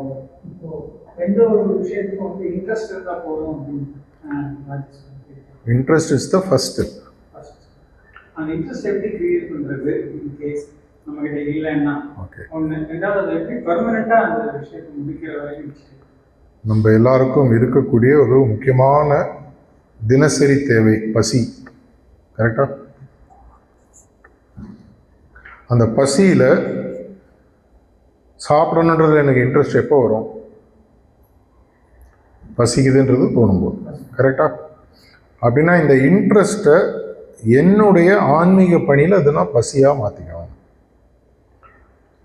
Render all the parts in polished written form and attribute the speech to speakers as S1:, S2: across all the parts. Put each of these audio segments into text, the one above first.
S1: இப்போ எந்த ஒரு விஷயத்துக்கும் வந்து இன்ட்ரெஸ்ட் இருந்தால் போதும் அப்படின்னு
S2: இன்ட்ரெஸ்ட் இஸ் த ஃபர்ஸ்ட்.
S1: அந்த இன்ட்ரெஸ்ட் எப்படி கிரியேட் பண்ணுறது இன்கேஸ் நம்மகிட்ட இல்லைன்னா?
S2: ஓகே.
S1: ஒன்று. ரெண்டாவது, அது எப்படி பெர்மனெண்ட்டாக அந்த விஷயத்தை முடிக்கிற வரைக்கும்
S2: நம்ம எல்லாருக்கும் இருக்கக்கூடிய ஒரு முக்கியமான தினசரி தேவை பசி. கரெக்டா? அந்த பசியில் சாப்பிடணுன்றது எனக்கு இன்ட்ரெஸ்ட் எப்போ வரும்? பசிக்குதுன்றது தோணும்போது. கரெக்டா? அப்படின்னா இந்த இன்ட்ரெஸ்ட்டை என்னுடைய ஆன்மீக பணியில் அது நான் பசியாக மாற்றிக்கணும்.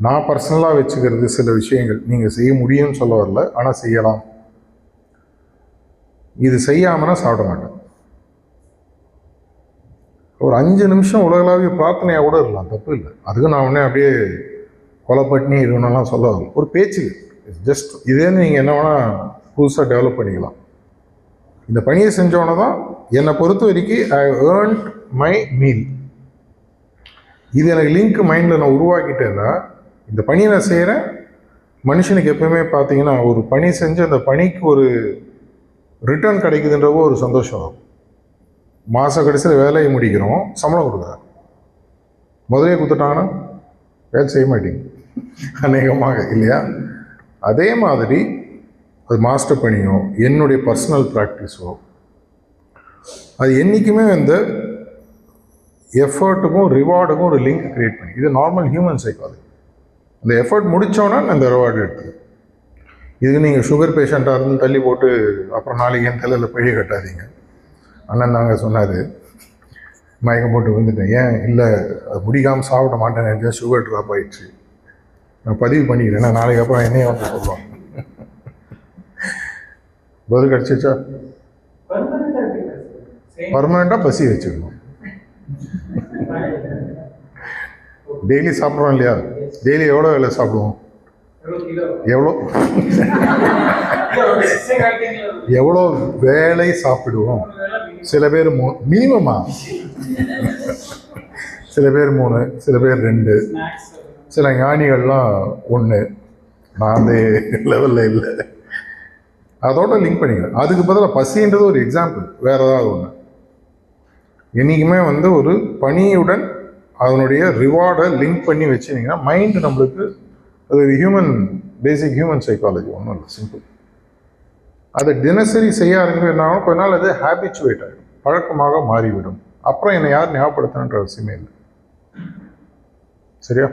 S2: நான் பர்சனலாக வச்சுக்கிறது சில விஷயங்கள் நீங்கள் செய்ய முடியும்னு சொல்ல வரல, ஆனால் செய்யலாம். இது செய்யாமனா சாப்பிட மாட்டேன். ஒரு 5 நிமிஷம் உலகளாவிய பிரார்த்தனையாக கூட இருக்கலாம், தப்பு இல்லை. அதுக்கு நான் உடனே அப்படியே கொலைப்பட்டினி இருக்கணும்லாம் சொல்ல வரல. ஒரு பேச்சு ஜஸ்ட் இதேன்னு நீங்கள் என்ன வேணால் புதுசாக டெவலப் பண்ணிக்கலாம். இந்த பணியை செஞ்சோன்னே தான் என்னை பொறுத்த வரைக்கும் ஐ ஏர்ன்ட் மை மீல். இது எனக்கு லிங்க் மைண்டில் நான் உருவாக்கிட்டேன்னா இந்த பணியை நான் செய்கிறேன். மனுஷனுக்கு எப்பவுமே பார்த்தீங்கன்னா ஒரு பணி செஞ்சு அந்த பணிக்கு ஒரு ரிட்டர்ன் கிடைக்குதுன்றவோ ஒரு சந்தோஷம் வரும். மாத கடைசியில் வேலையை முடிக்கிறோம், சம்பளம் கொடுக்குறாங்க. முதலே கொடுத்துட்டாங்கன்னா வேலை செய்ய மாட்டேங்க அநேகமாக, இல்லையா? அதே மாதிரி அது மாஸ்டர் பணியோ என்னுடைய பர்சனல் ப்ராக்டிஸோ அது என்றைக்குமே அந்த எஃபர்ட்டுக்கும் ரிவார்டுக்கும் ஒரு லிங்க் க்ரியேட் பண்ணி, இது நார்மல் ஹியூமன் சைக்காலஜி. அந்த எஃபர்ட் முடித்தோன்னா அந்த ரிவார்டு எடுத்துது. இதுக்கு நீங்கள் சுகர் பேஷண்ட்டாக இருந்து தள்ளி போட்டு அப்புறம் நாளைக்கு என் தலையில் பழைய கட்டாதீங்க. அண்ணன் தாங்க சொன்னார், மயக்கம் போட்டு வந்துட்டேன். ஏன் இல்லை, அது முடிக்காமல் சாப்பிட மாட்டேன், நினைச்சேன் சுகர் ட்ராப் ஆகிடுச்சு, நான் பதிவு பண்ணிக்கிறேன், நான் நாளைக்கு அப்புறம் என்னையும் வந்து சொல்லுவாங்க. பதில் கிடச்சிச்சா? பர்மனெண்ட்டாக பசி வச்சுக்கணும். டெய்லி சாப்பிட்றோம் இல்லையா? டெய்லி எவ்வளோ வேலை சாப்பிடுவோம்? எவ்வளோ வேலை சாப்பிடுவோம்? சில பேர் மினிமமா, சில பேர் 3, சில பேர் 2, சில ஞானிகள்லாம் 1. நான் அந்த லெவலில் இல்லை. அதோட லிங்க் பண்ணிக்கிறேன். அதுக்கு பதிலாக பசின்றது ஒரு எக்ஸாம்பிள், வேற ஏதாவது ஒன்று. என்றைக்குமே வந்து ஒரு பணியுடன் அதனுடைய ரிவார்டை லிங்க் பண்ணி வச்சுருந்தீங்கன்னா மைண்டு நம்மளுக்கு அது ஒரு பேசிக் ஹியூமன் சைக்காலஜி, ஒன்றும் இல்லை, சிம்பிள். அதை தினசரி செய்ய ஆரம்பிக்கிறாலும் கொஞ்ச நாள் அது ஹேபிச்சுவேட் ஆகிடும், பழக்கமாக மாறிவிடும். அப்புறம் என்னை யார் ஞாபகப்படுத்தணுன்ற அவசியமே இல்லை. சரியா?